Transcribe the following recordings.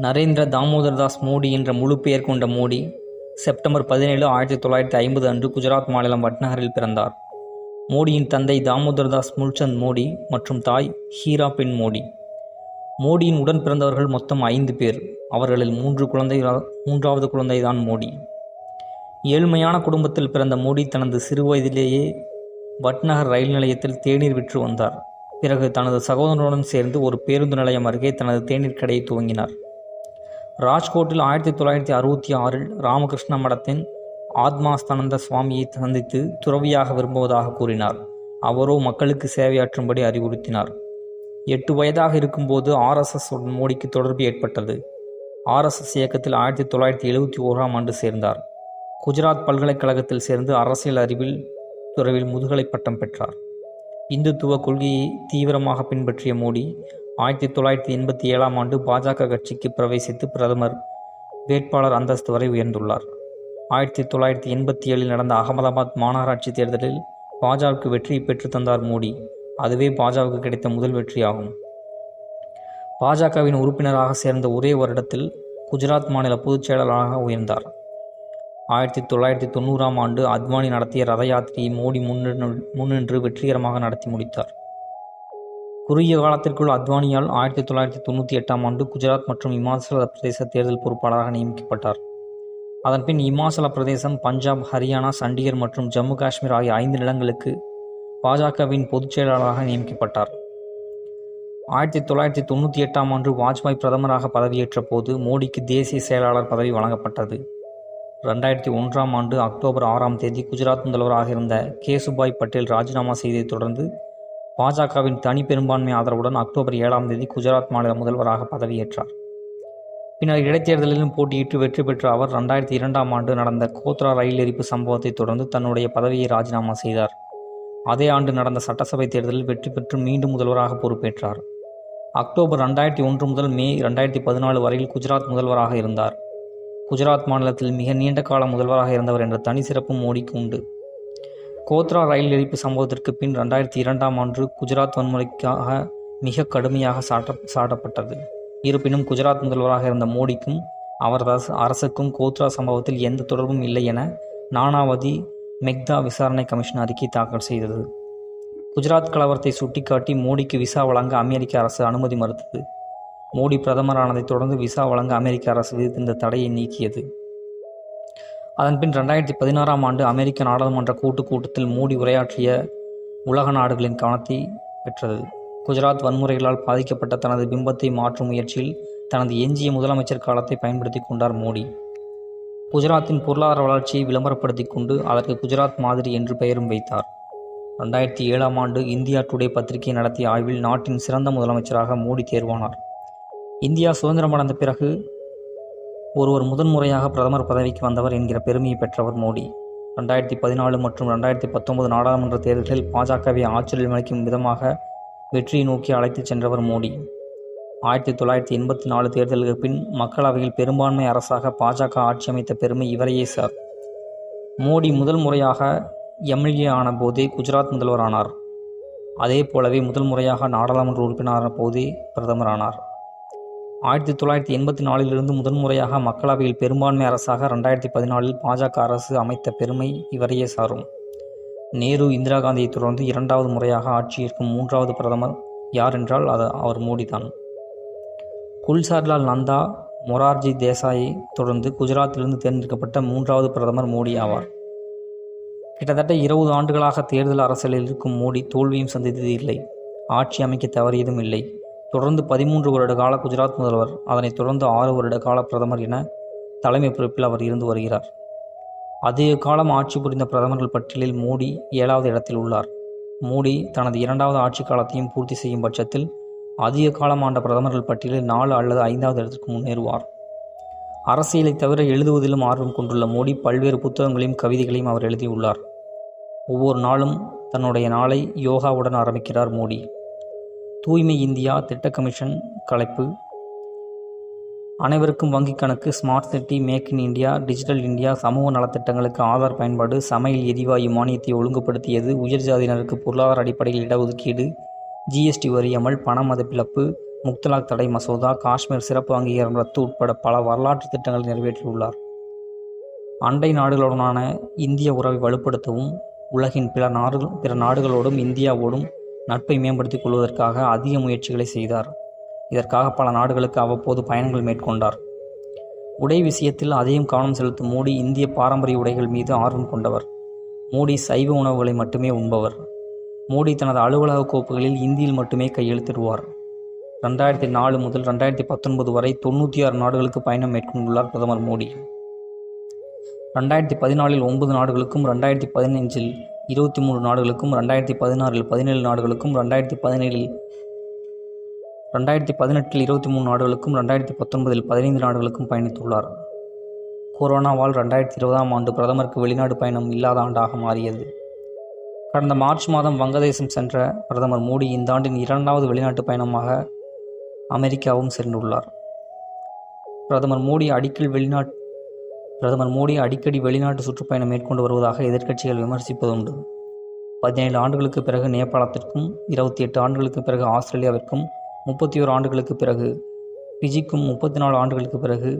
நரேந்திர தாமோதர் தாஸ் மோடி என்ற முழு பெயர் கொண்ட மோடி செப்டம்பர் 17, 1950 அன்று குஜராத் மாநிலம் வட்நகரில் பிறந்தார். மோடியின் தந்தை தாமோதர் தாஸ் முல்சந்த் மோடி மற்றும் தாய் ஹீராபென் மோடி. மோடியின் உடன் பிறந்தவர்கள் மொத்தம் 5 பேர். அவர்களில் 3வது குழந்தைதான் மோடி. ஏழ்மையான குடும்பத்தில் பிறந்த மோடி தனது சிறுவயதிலேயே வட்நகர் ரயில் நிலையத்தில் தேநீர் விற்று வந்தார். பிறகு தனது சகோதரனுடன் சேர்ந்து ஒரு பேருந்து நிலையம் அருகே தனது தேநீர் கடையை துவங்கினார். ராஜ்கோட்டில் 1966 ராமகிருஷ்ண மடத்தின் ஆத்மாஸ்தானந்த சுவாமியை சந்தித்து துறவியாக விரும்புவதாக கூறினார். அவரோ மக்களுக்கு சேவையாற்றும்படி அறிவுறுத்தினார். 8 வயதாக இருக்கும்போது RSS உடன் மோடிக்கு தொடர்பு ஏற்பட்டது. RSS இயக்கத்தில் 1971ஆம் ஆண்டு சேர்ந்தார். குஜராத் பல்கலைக்கழகத்தில் சேர்ந்து அரசியல் அறிவியல் துறையில் முதுகலை பட்டம் பெற்றார். இந்துத்துவ கொள்கையை தீவிரமாக பின்பற்றிய மோடி 1987ஆம் ஆண்டு பாஜக கட்சிக்கு பிரவேசித்து பிரதமர் வேட்பாளர் அந்தஸ்து வரை உயர்ந்துள்ளார். 1987இல் நடந்த அகமதாபாத் மாநகராட்சி தேர்தலில் பாஜகவுக்கு வெற்றியை பெற்று தந்தார் மோடி. அதுவே பாஜகவுக்கு கிடைத்த முதல் வெற்றியாகும். பாஜகவின் உறுப்பினராக சேர்ந்த ஒரே வருடத்தில் குஜராத் மாநில பொதுச் செயலாளராக உயர்ந்தார். 1990ஆம் ஆண்டு அத்வானி நடத்திய ரத யாத்திரையை மோடி முன்னின்று வெற்றிகரமாக நடத்தி முடித்தார். குறுகிய காலத்திற்குள் அத்வானியால் 1998ஆம் ஆண்டு குஜராத் மற்றும் இமாச்சல பிரதேச தேர்தல் பொறுப்பாளராக நியமிக்கப்பட்டார். அதன்பின் இமாச்சல பிரதேசம், பஞ்சாப், ஹரியானா, சண்டிகர் மற்றும் ஜம்மு காஷ்மீர் ஆகிய 5 நிலங்களுக்கு பாஜகவின் பொதுச் செயலாளராக நியமிக்கப்பட்டார். 1998ஆம் ஆண்டு வாஜ்பாய் பிரதமராக பதவியேற்ற போது மோடிக்கு தேசிய செயலாளர் பதவி வழங்கப்பட்டது. 2001ஆம் ஆண்டு அக்டோபர் 6ஆம் தேதி குஜராத் முதல்வராக இருந்த கேசுபாய் பட்டேல் ராஜினாமா செய்ததைத் தொடர்ந்து பாஜகவின் தனி பெரும்பான்மை ஆதரவுடன் அக்டோபர் 7ஆம் தேதி குஜராத் மாநில முதல்வராக பதவியேற்றார். பின்னர் இடைத்தேர்தலிலும் போட்டியிட்டு வெற்றி பெற்ற அவர் 2002ஆம் ஆண்டு நடந்த கோத்ரா ரயில் எரிப்பு சம்பவத்தை தொடர்ந்து தன்னுடைய பதவியை ராஜினாமா செய்தார். அதே ஆண்டு நடந்த சட்டசபை தேர்தலில் வெற்றி பெற்று மீண்டும் முதல்வராக பொறுப்பேற்றார். அக்டோபர் 2001 முதல் மே 2014 வரையில் குஜராத் முதல்வராக இருந்தார். குஜராத் மாநிலத்தில் மிக நீண்ட கால முதல்வராக இருந்தவர் என்ற தனி சிறப்பு மோடிக்கு உண்டு. கோத்ரா ரயில் எரிப்பு சம்பவத்திற்கு பின் 2002ஆம் ஆண்டு குஜராத் வன்முறைக்காக மிக கடுமையாக சாட்டப்பட்டது. இருப்பினும் குஜராத் முதல்வராக இருந்த மோடிக்கும் அவரது அரசுக்கும் கோத்ரா சம்பவத்தில் எந்த தொடர்பும் இல்லை என நானாவதி மெக்தா விசாரணை கமிஷன் அறிக்கை தாக்கல் செய்தது. குஜராத் கலவரத்தை சுட்டிக்காட்டி மோடிக்கு விசா வழங்க அமெரிக்க அரசு அனுமதி மறுத்தது. மோடி பிரதமரானதைத் தொடர்ந்து விசா வழங்க அமெரிக்க அரசு விதித்திருந்த தடையை நீக்கியது. அதன்பின் 2016ஆம் ஆண்டு அமெரிக்க நாடாளுமன்ற கூட்டத்தில் மோடி உரையாற்றிய உலக நாடுகளின் கவனத்தை பெற்றது. குஜராத் வன்முறைகளால் பாதிக்கப்பட்ட தனது பிம்பத்தை மாற்றும் முயற்சியில் தனது எஞ்சிய முதலமைச்சர் காலத்தை பயன்படுத்தி கொண்டார் மோடி. குஜராத்தின் பொருளாதார வளர்ச்சியை விளம்பரப்படுத்தி கொண்டு அதற்கு குஜராத் மாதிரி என்று பெயரும் வைத்தார். 2007ஆம் ஆண்டு இந்தியா டுடே பத்திரிகை நடத்திய ஆய்வில் நாட்டின் சிறந்த முதலமைச்சராக மோடி தேர்வானார். இந்தியா சுதந்திரம் அடைந்த பிறகு ஒருவர் முதன்முறையாக பிரதமர் பதவிக்கு வந்தவர் என்கிற பெருமையை பெற்றவர் மோடி. 2014 மற்றும் 2019 நாடாளுமன்ற தேர்தல்களில் பாஜகவை ஆச்சரியம் அளிக்கும் விதமாக வெற்றியை நோக்கி அழைத்துச் சென்றவர் மோடி. 1984 தேர்தலுக்கு பின் மக்களவையில் பெரும்பான்மை அரசாக பாஜக ஆட்சி அமைத்த பெருமை இவரையே சார். மோடி முதல் முறையாக எம்எல்ஏ ஆன போதே குஜராத் முதல்வரானார். அதே போலவே முதல் முறையாக நாடாளுமன்ற உறுப்பினரான போதே பிரதமரானார். 1984 முதன்முறையாக மக்களவையில் பெரும்பான்மை அரசாக 2014 பாஜக அரசு அமைத்த பெருமை இவரையே சாரும். நேரு, இந்திரா காந்தியை தொடர்ந்து 2வது முறையாக ஆட்சியேற்கும் 3வது பிரதமர் யார் என்றால் அவர் மோடிதான். குல்சார்லால் நந்தா, மொரார்ஜி தேசாயை தொடர்ந்து குஜராத்திலிருந்து தேர்ந்தெடுக்கப்பட்ட 3வது பிரதமர் மோடி ஆவார். கிட்டத்தட்ட 20 ஆண்டுகளாக தேர்தல் அரசியலில் இருக்கும் மோடி தோல்வியும் சந்தித்தது இல்லை, ஆட்சி அமைக்க தவறியதும் இல்லை. தொடர்ந்து 13 வருட கால குஜராத் முதல்வர், அதனைத் தொடர்ந்து 6 வருட கால பிரதமர் என தலைமை பொறுப்பில் அவர் இருந்து வருகிறார். அதிக காலம் ஆட்சி புரிந்த பிரதமர்கள் பட்டியலில் மோடி 7வது இடத்தில் உள்ளார். மோடி தனது 2வது ஆட்சி காலத்தையும் பூர்த்தி செய்யும் பட்சத்தில் அதிக காலம் ஆண்ட பிரதமர்கள் பட்டியலில் 4 அல்லது 5வது இடத்திற்கு முன்னேறுவார். அரசியலை தவிர எழுதுவதிலும் ஆர்வம் கொண்டுள்ள மோடி பல்வேறு புத்தகங்களையும் கவிதைகளையும் அவர் எழுதியுள்ளார். ஒவ்வொரு நாளும் தன்னுடைய நாளை யோகாவுடன் ஆரம்பிக்கிறார் மோடி. தூய்மை இந்தியா திட்ட கமிஷன் கலைப்பு, அனைவருக்கும் வங்கிக் கணக்கு, smart city, make in India, digital India, சமூக நலத்திட்டங்களுக்கு ஆதார் பயன்பாடு, சமையல் எரிவாயு மானியத்தை ஒழுங்குபடுத்தியது, உயர் ஜாதியினருக்கு பொருளாதார அடிப்படையில் இடஒதுக்கீடு, ஜிஎஸ்டி வரி அமல், பண மதிப்பிழப்பு, முத்தலாக் தடை மசோதா, காஷ்மீர் சிறப்பு அங்கீகாரம் ரத்து உட்பட பல வரலாற்று திட்டங்களை நிறைவேற்றியுள்ளார். அண்டை நாடுகளுடனான இந்திய உறவை வலுப்படுத்தவும் உலகின் பிற நாடுகளோடும் இந்தியாவோடும் நட்பை மேம்படுத்திக் கொள்வதற்காக அதிக முயற்சிகளை செய்தார். இதற்காக பல நாடுகளுக்கு அவ்வப்போது பயணங்கள் மேற்கொண்டார். உடை விஷயத்தில் அதிகம் கவனம் செலுத்தும் மோடி இந்திய பாரம்பரிய உடைகள் மீது ஆர்வம் கொண்டவர். மோடி சைவ உணவுகளை மட்டுமே உண்பவர். மோடி தனது அலுவலக கோப்புகளில் இந்தியில் மட்டுமே கையெழுத்திடுவார். 2004 முதல் 2019 வரை 96 நாடுகளுக்கு பயணம் மேற்கொண்டுள்ளார் பிரதமர் மோடி. 2014 9 நாடுகளுக்கும், 2015 23 நாடுகளுக்கும், 2016 17 நாடுகளுக்கும், 2018 23 நாடுகளுக்கும், 2019 15 நாடுகளுக்கும் பயணித்துள்ளார். கொரோனாவால் 2020ஆம் ஆண்டு பிரதமருக்கு வெளிநாடு பயணம் இல்லாத ஆண்டாக மாறியது. கடந்த மார்ச் மாதம் வங்கதேசம் சென்ற பிரதமர் மோடி இந்த ஆண்டின் 2வது வெளிநாட்டு பயணமாக அமெரிக்காவும் சென்றுள்ளார். பிரதமர் மோடி அடிக்கடி வெளிநாட்டு சுற்றுப்பயணம் மேற்கொண்டு வருவதாக எதிர்க்கட்சிகள் விமர்சிப்பதுண்டு. 17 ஆண்டுகளுக்கு பிறகு நேபாளத்திற்கும், 28 ஆண்டுகளுக்கு பிறகு ஆஸ்திரேலியாவிற்கும், 31 ஆண்டுகளுக்கு பிறகு பிஜிக்கும், 34 ஆண்டுகளுக்கு பிறகு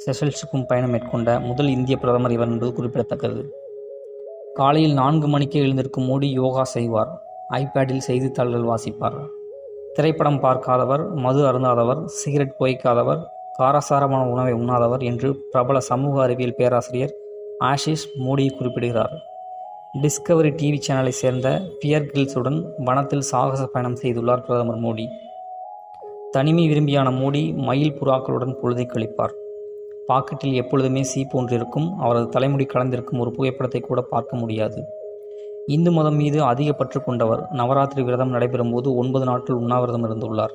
செஷல்ஸுக்கும் பயணம் மேற்கொண்ட முதல் இந்திய பிரதமர் இவர் என்பது குறிப்பிடத்தக்கது. காலையில் 4 மணிக்கே எழுந்திருக்கும் மோடி யோகா செய்வார். ஐபேடில் செய்தித்தாள்கள் வாசிப்பார். திரைப்படம் பார்க்காதவர், மது அருந்தாதவர், சிகரெட் புகைக்காதவர், காரசாரமான உணவை உண்ணாதவர் என்று பிரபல சமூக அறிவியல் பேராசிரியர் ஆஷிஷ் மோடியை குறிப்பிடுகிறார். டிஸ்கவரி டிவி சேனலை சேர்ந்த பியர் கில்ஸுடன் வனத்தில் சாகச பயணம் செய்துள்ளார் பிரதமர் மோடி. தனிமை விரும்பியான மோடி மயில் புறாக்களுடன் பொழுதை கழிப்பார். பாக்கெட்டில் எப்பொழுதுமே போன்றிருக்கும் அவரது தலைமுடி கலந்திருக்கும் ஒரு புகைப்படத்தை கூட பார்க்க முடியாது. இந்து மதம் மீது அதிக பற்று கொண்டவர். நவராத்திரி விரதம் நடைபெறும் போது 9 நாட்கள் உண்ணாவிரதம் இருந்துள்ளார்.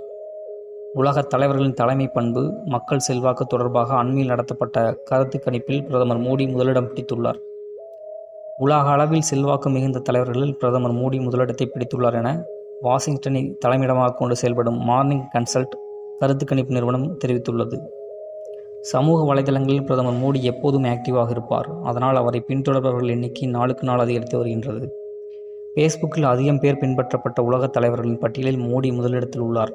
உலக தலைவர்களின் தலைமை பண்பு, மக்கள் செல்வாக்கு தொடர்பாக அண்மையில் நடத்தப்பட்ட கருத்து கணிப்பில் பிரதமர் மோடி முதலிடம் பிடித்துள்ளார். உலக அளவில் செல்வாக்கு மிகுந்த தலைவர்களில் பிரதமர் மோடி முதலிடத்தை பிடித்துள்ளார் என வாஷிங்டனை தலைமையிடமாக கொண்டு செயல்படும் மார்னிங் கன்சல்ட் கருத்து கணிப்பு நிறுவனம் தெரிவித்துள்ளது. சமூக வலைதளங்களில் பிரதமர் மோடி எப்போதும் ஆக்டிவாக இருப்பார். அதனால் அவரை பின்தொடர்பவர்கள் எண்ணிக்கை நாளுக்கு நாள் அதிகரித்து வருகின்றது. ஃபேஸ்புக்கில் அதிகம் பேர் பின்பற்றப்பட்ட உலக தலைவர்களின் பட்டியலில் மோடி முதலிடத்தில் உள்ளார்.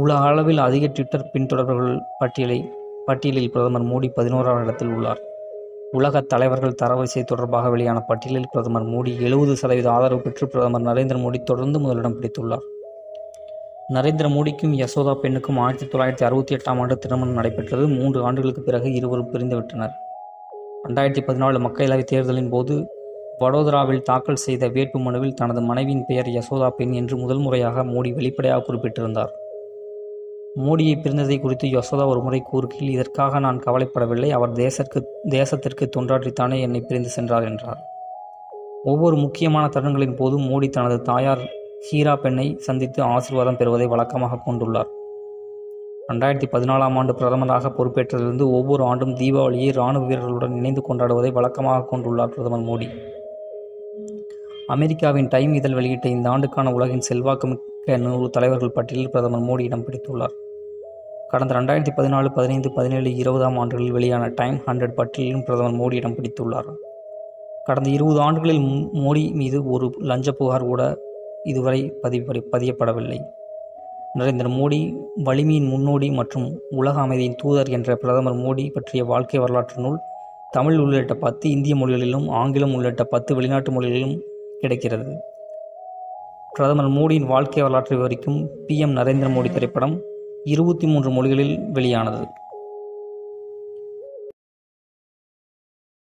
உலக அளவில் அதிக ட்விட்டர் பின்தொடர்பவர்கள் பட்டியலில் பிரதமர் மோடி 11ஆம் இடத்தில் உள்ளார். உலக தலைவர்கள் தரவரிசை தொடர்பாக வெளியான பட்டியலில் பிரதமர் மோடி 70% ஆதரவு பெற்று பிரதமர் நரேந்திர மோடி தொடர்ந்து முதலிடம் பிடித்துள்ளார். நரேந்திர மோடிக்கும் யசோதா பெண்ணுக்கும் 1968ஆம் ஆண்டு திருமணம் நடைபெற்றது. 3 ஆண்டுகளுக்கு பிறகு இருவரும் பிரிந்துவிட்டனர். 2014 மக்களவைத் தேர்தலின் போது வடோதராவில் தாக்கல் செய்த வேட்பு மனுவில் தனது மனைவியின் பெயர் யசோதா பெண் என்று முதல் முறையாக மோடி வெளிப்படையாக குறிப்பிட்டிருந்தார். மோடியை பிரிந்ததை குறித்து யசோதா ஒரு முறை கூறுகையில், இதற்காக நான் கவலைப்படவில்லை, அவர் தேசத்திற்கு தொண்டாற்றித்தானே என்னை பிரிந்து சென்றார் என்றார். ஒவ்வொரு முக்கியமான தருணங்களின் போதும் மோடி தனது தாயார் ஹீரா பெண்ணை சந்தித்து ஆசீர்வாதம் பெறுவதை வழக்கமாக கொண்டுள்ளார். 2014ஆம் ஆண்டு பிரதமராக பொறுப்பேற்றதிலிருந்து ஒவ்வொரு ஆண்டும் தீபாவளியை இராணுவ வீரர்களுடன் இணைந்து கொண்டாடுவதை வழக்கமாக கொண்டுள்ளார் பிரதமர் மோடி. அமெரிக்காவின் டைம் இதழ் வெளியிட்ட இந்த ஆண்டுக்கான உலகின் செல்வாக்குமிக்க 100 தலைவர்கள் பட்டியலில் பிரதமர் மோடி இடம் பிடித்துள்ளார். கடந்த 2014, 15, 17, 20ஆம் ஆண்டுகளில் வெளியான டைம் 100 பட்டியலிலும் பிரதமர் மோடி இடம் பிடித்துள்ளார். கடந்த 20 ஆண்டுகளில் மோடி மீது ஒரு லஞ்ச புகார் கூட இதுவரை பதியப்படவில்லை. நரேந்திர மோடி வலிமையின் முன்னோடி மற்றும் உலக அமைதியின் தூதர் என்ற பிரதமர் மோடி பற்றிய வாழ்க்கை வரலாற்று நூல் தமிழ் உள்ளிட்ட 10 இந்திய மொழிகளிலும், ஆங்கிலம் உள்ளிட்ட 10 வெளிநாட்டு மொழிகளிலும் கிடைக்கிறது. பிரதமர் மோடியின் வாழ்க்கை வரலாற்றை விவரிக்கும் PM நரேந்திர மோடி திரைப்படம் 23 மொழிகளில் வெளியானது.